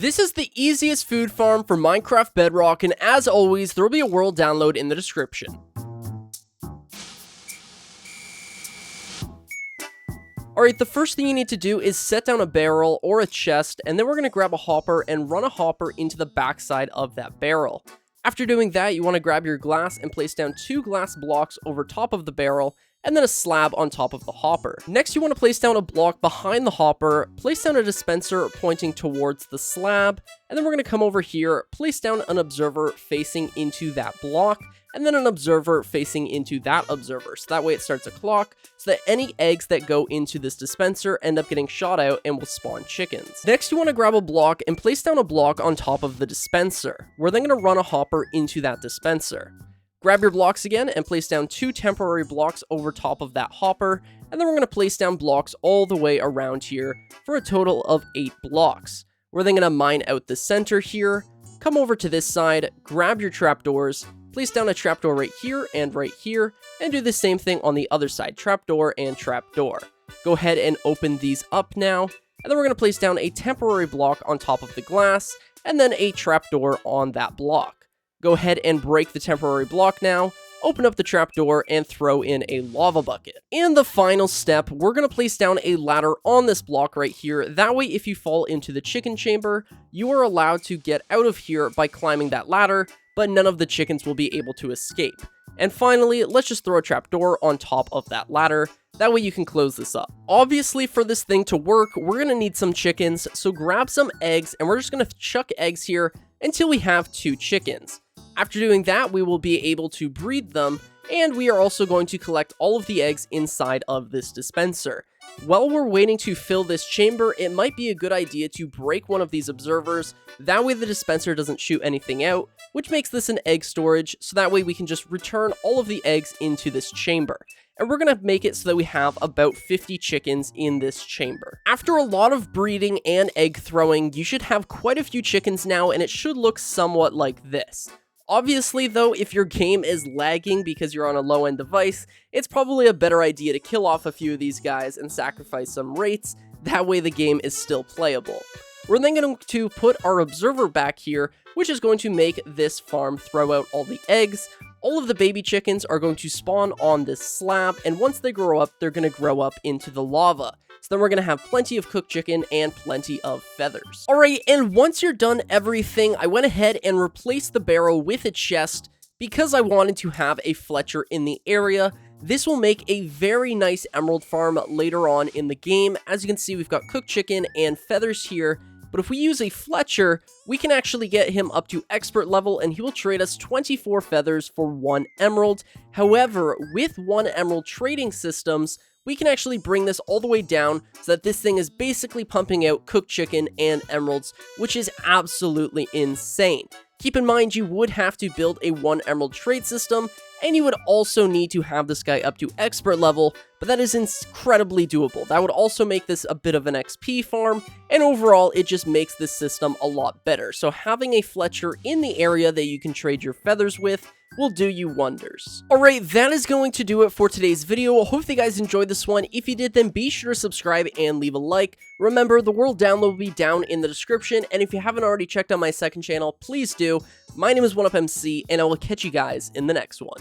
This is the easiest food farm for Minecraft Bedrock, and as always, there will be a world download in the description. Alright, the first thing you need to do is set down a barrel or a chest, and then we're going to grab a hopper and run a hopper into the backside of that barrel. After doing that, you want to grab your glass and place down 2 glass blocks over top of the barrel, and then a slab on top of the hopper. Next, you want to place down a block behind the hopper, place down a dispenser pointing towards the slab, and then we're going to come over here, place down an observer facing into that block, and then an observer facing into that observer. So that way it starts a clock, so that any eggs that go into this dispenser end up getting shot out and will spawn chickens. Next, you want to grab a block and place down a block on top of the dispenser. We're then going to run a hopper into that dispenser. Grab your blocks again and place down 2 temporary blocks over top of that hopper, and then we're going to place down blocks all the way around here for a total of 8 blocks. We're then going to mine out the center here, come over to this side, grab your trapdoors, place down a trapdoor right here, and do the same thing on the other side, trapdoor and trapdoor. Go ahead and open these up now, and then we're going to place down a temporary block on top of the glass, and then a trapdoor on that block. Go ahead and break the temporary block now, open up the trapdoor, and throw in a lava bucket. And the final step, we're going to place down a ladder on this block right here. That way, if you fall into the chicken chamber, you are allowed to get out of here by climbing that ladder, but none of the chickens will be able to escape. And finally, let's just throw a trapdoor on top of that ladder. That way you can close this up. Obviously, for this thing to work, we're going to need some chickens, so grab some eggs, and we're just going to chuck eggs here until we have 2 chickens. After doing that, we will be able to breed them, and we are also going to collect all of the eggs inside of this dispenser. While we're waiting to fill this chamber, it might be a good idea to break one of these observers. That way the dispenser doesn't shoot anything out, which makes this an egg storage, so that way we can just return all of the eggs into this chamber. And we're going to make it so that we have about 50 chickens in this chamber. After a lot of breeding and egg throwing, you should have quite a few chickens now, and it should look somewhat like this. Obviously, though, if your game is lagging because you're on a low-end device, it's probably a better idea to kill off a few of these guys and sacrifice some rates. That way the game is still playable. We're then going to put our observer back here, which is going to make this farm throw out all the eggs. All of the baby chickens are going to spawn on this slab, and once they grow up, they're going to grow up into the lava. So then we're going to have plenty of cooked chicken and plenty of feathers. Alright, and once you're done everything, I went ahead and replaced the barrel with a chest because I wanted to have a Fletcher in the area. This will make a very nice emerald farm later on in the game. As you can see, we've got cooked chicken and feathers here. But if we use a Fletcher, we can actually get him up to expert level, and he will trade us 24 feathers for 1 emerald. However, with 1 emerald trading systems, we can actually bring this all the way down so that this thing is basically pumping out cooked chicken and emeralds, which is absolutely insane. Keep in mind, you would have to build a 1 emerald trade system, and you would also need to have this guy up to expert level, but that is incredibly doable. That would also make this a bit of an XP farm, and overall, it just makes this system a lot better. So having a Fletcher in the area that you can trade your feathers with will do you wonders. Alright, that is going to do it for today's video. Hope you guys enjoyed this one. If you did, then be sure to subscribe and leave a like. Remember, the world download will be down in the description, and if you haven't already checked out my second channel, please do. My name is 1UpMC, and I will catch you guys in the next one.